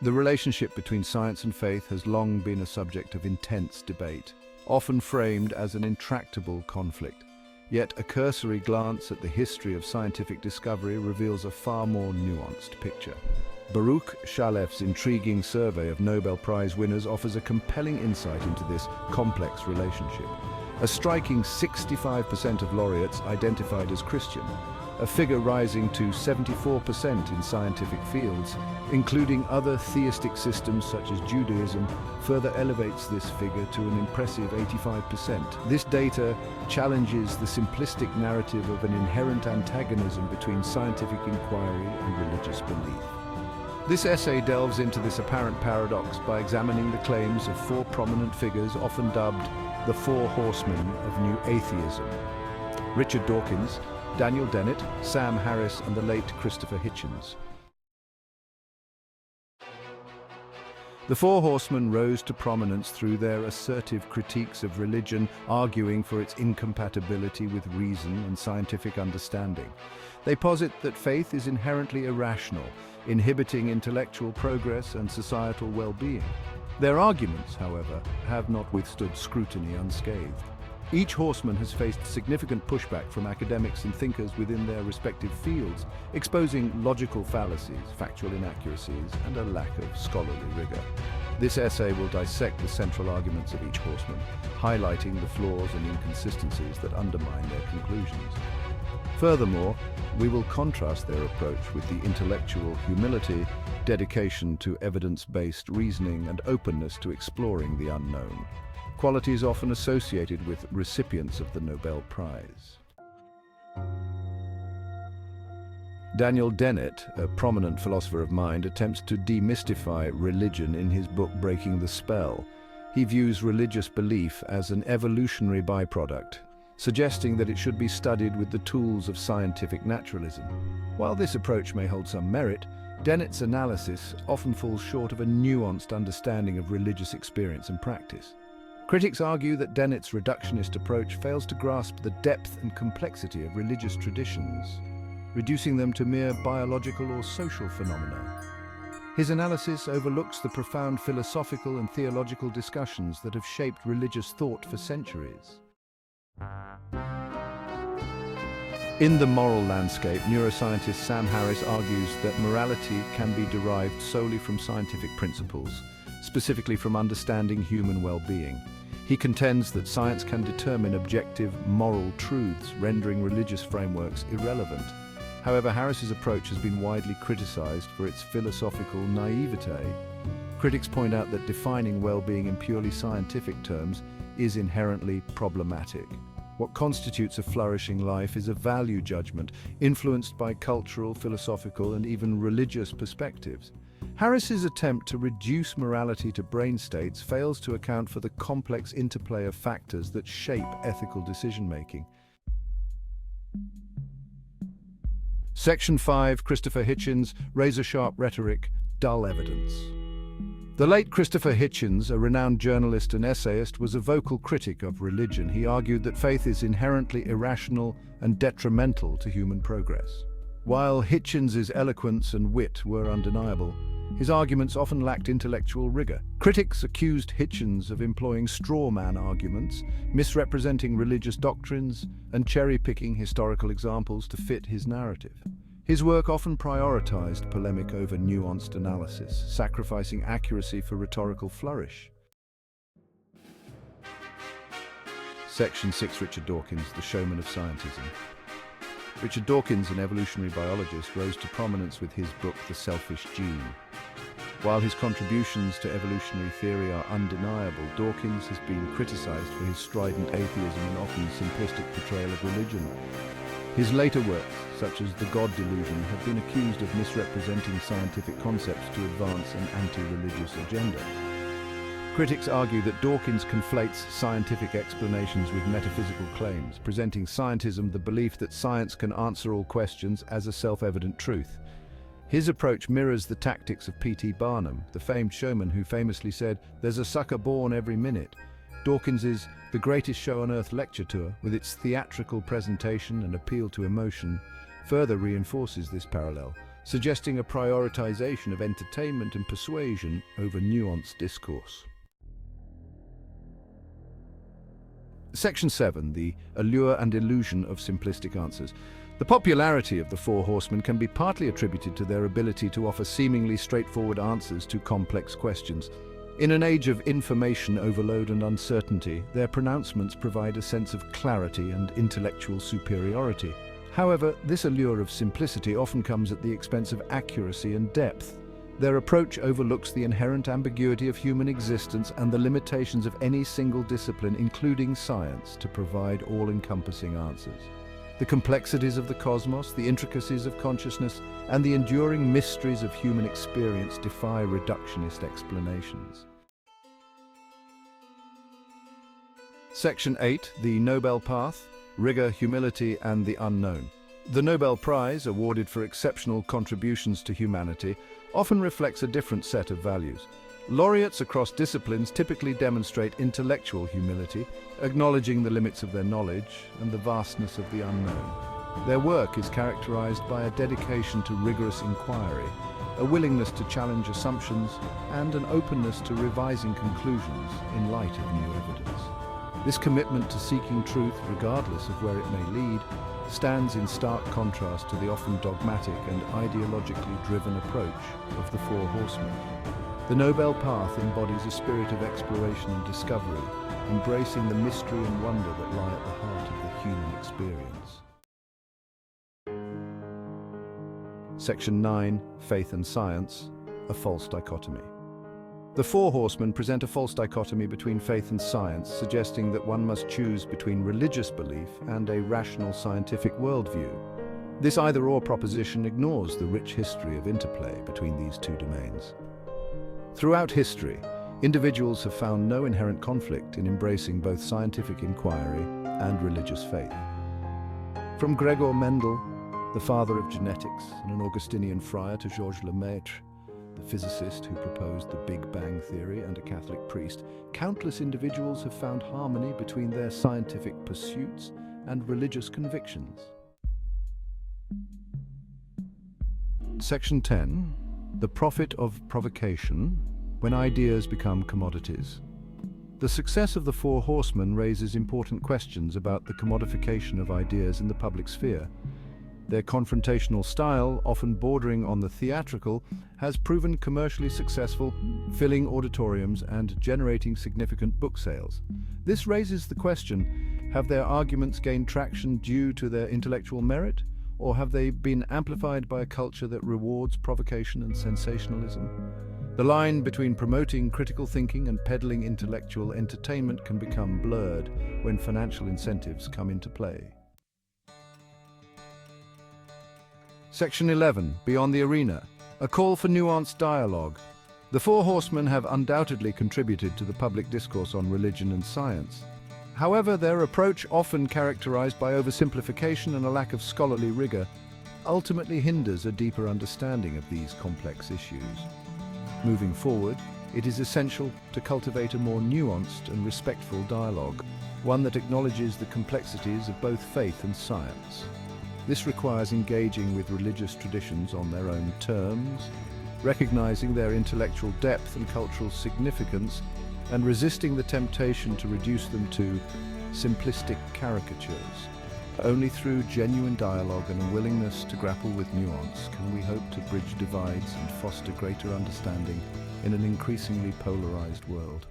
The relationship between science and faith has long been a subject of intense debate, often framed as an intractable conflict. Yet a cursory glance at the history of scientific discovery reveals a far more nuanced picture. Baruch Shalef's intriguing survey of Nobel Prize winners offers a compelling insight into this complex relationship. A striking 65% of laureates identified as Christian, a figure rising to 74% in scientific fields, including other theistic systems such as Judaism, further elevates this figure to an impressive 85%. This data challenges the simplistic narrative of an inherent antagonism between scientific inquiry and religious belief. This essay delves into this apparent paradox by examining the claims of four prominent figures often dubbed the Four Horsemen of New Atheism: Richard Dawkins, Daniel Dennett, Sam Harris, and the late Christopher Hitchens. The Four Horsemen rose to prominence through their assertive critiques of religion, arguing for its incompatibility with reason and scientific understanding. They posit that faith is inherently irrational, inhibiting intellectual progress and societal well-being. Their arguments, however, have not withstood scrutiny unscathed. Each horseman has faced significant pushback from academics and thinkers within their respective fields, exposing logical fallacies, factual inaccuracies, and a lack of scholarly rigor. This essay will dissect the central arguments of each horseman, highlighting the flaws and inconsistencies that undermine their conclusions. Furthermore, we will contrast their approach with the intellectual humility, dedication to evidence-based reasoning, and openness to exploring the unknown, qualities often associated with recipients of the Nobel Prize. Daniel Dennett, a prominent philosopher of mind, attempts to demystify religion in his book Breaking the Spell. He views religious belief as an evolutionary byproduct, suggesting that it should be studied with the tools of scientific naturalism. While this approach may hold some merit, Dennett's analysis often falls short of a nuanced understanding of religious experience and practice. Critics argue that Dennett's reductionist approach fails to grasp the depth and complexity of religious traditions, reducing them to mere biological or social phenomena. His analysis overlooks the profound philosophical and theological discussions that have shaped religious thought for centuries. In The Moral Landscape, neuroscientist Sam Harris argues that morality can be derived solely from scientific principles, specifically from understanding human well-being. He contends that science can determine objective moral truths, rendering religious frameworks irrelevant. However, Harris's approach has been widely criticized for its philosophical naivete. Critics point out that defining well-being in purely scientific terms is inherently problematic. What constitutes a flourishing life is a value judgment, influenced by cultural, philosophical, and even religious perspectives. Harris's attempt to reduce morality to brain states fails to account for the complex interplay of factors that shape ethical decision-making. Section 5, Christopher Hitchens, Razor-Sharp Rhetoric, Dull Evidence. The late Christopher Hitchens, a renowned journalist and essayist, was a vocal critic of religion. He argued that faith is inherently irrational and detrimental to human progress. While Hitchens's eloquence and wit were undeniable, his arguments often lacked intellectual rigor. Critics accused Hitchens of employing straw-man arguments, misrepresenting religious doctrines, and cherry-picking historical examples to fit his narrative. His work often prioritized polemic over nuanced analysis, sacrificing accuracy for rhetorical flourish. Section 6, Richard Dawkins, the showman of scientism. Richard Dawkins, an evolutionary biologist, rose to prominence with his book The Selfish Gene. While his contributions to evolutionary theory are undeniable, Dawkins has been criticized for his strident atheism and often simplistic portrayal of religion. His later works, such as The God Delusion, have been accused of misrepresenting scientific concepts to advance an anti-religious agenda. Critics argue that Dawkins conflates scientific explanations with metaphysical claims, presenting scientism, the belief that science can answer all questions, as a self-evident truth. His approach mirrors the tactics of P.T. Barnum, the famed showman who famously said, "There's a sucker born every minute." Dawkins's The Greatest Show on Earth lecture tour, with its theatrical presentation and appeal to emotion, further reinforces this parallel. suggesting a prioritization of entertainment and persuasion over nuanced discourse. Section 7. The allure and illusion of simplistic answers. The popularity of the Four Horsemen can be partly attributed to their ability to offer seemingly straightforward answers to complex questions. In an age of information overload and uncertainty, their pronouncements provide a sense of clarity and intellectual superiority. However, this allure of simplicity often comes at the expense of accuracy and depth. Their approach overlooks the inherent ambiguity of human existence and the limitations of any single discipline, including science, to provide all-encompassing answers. The complexities of the cosmos, the intricacies of consciousness, and the enduring mysteries of human experience defy reductionist explanations. Section 8. The Nobel Path, Rigor, Humility, and the Unknown. The Nobel Prize, awarded for exceptional contributions to humanity, often reflects a different set of values. Laureates across disciplines typically demonstrate intellectual humility, acknowledging the limits of their knowledge and the vastness of the unknown. Their work is characterized by a dedication to rigorous inquiry, a willingness to challenge assumptions, and an openness to revising conclusions in light of new evidence. This commitment to seeking truth, regardless of where it may lead, stands in stark contrast to the often dogmatic and ideologically driven approach of the Four Horsemen. The Nobel Path embodies a spirit of exploration and discovery, embracing the mystery and wonder that lie at the heart of the human experience. Section 9. Faith and Science, a false dichotomy. The Four Horsemen present a false dichotomy between faith and science, suggesting that one must choose between religious belief and a rational scientific worldview. This either-or proposition ignores the rich history of interplay between these two domains. Throughout history, individuals have found no inherent conflict in embracing both scientific inquiry and religious faith. From Gregor Mendel, the father of genetics and an Augustinian friar, to Georges Lemaitre, the physicist who proposed the Big Bang Theory, and a Catholic priest, countless individuals have found harmony between their scientific pursuits and religious convictions. Section 10. The profit of provocation, when ideas become commodities. The success of the Four Horsemen raises important questions about the commodification of ideas in the public sphere. Their confrontational style, often bordering on the theatrical, has proven commercially successful, filling auditoriums and generating significant book sales. This raises the question, have their arguments gained traction due to their intellectual merit, or have they been amplified by a culture that rewards provocation and sensationalism? The line between promoting critical thinking and peddling intellectual entertainment can become blurred when financial incentives come into play. Section 11. Beyond the Arena, a call for nuanced dialogue. The Four Horsemen have undoubtedly contributed to the public discourse on religion and science. However, their approach, often characterized by oversimplification and a lack of scholarly rigor, ultimately hinders a deeper understanding of these complex issues. Moving forward, it is essential to cultivate a more nuanced and respectful dialogue, one that acknowledges the complexities of both faith and science. This requires engaging with religious traditions on their own terms, recognizing their intellectual depth and cultural significance, and resisting the temptation to reduce them to simplistic caricatures. Only through genuine dialogue and a willingness to grapple with nuance can we hope to bridge divides and foster greater understanding in an increasingly polarized world.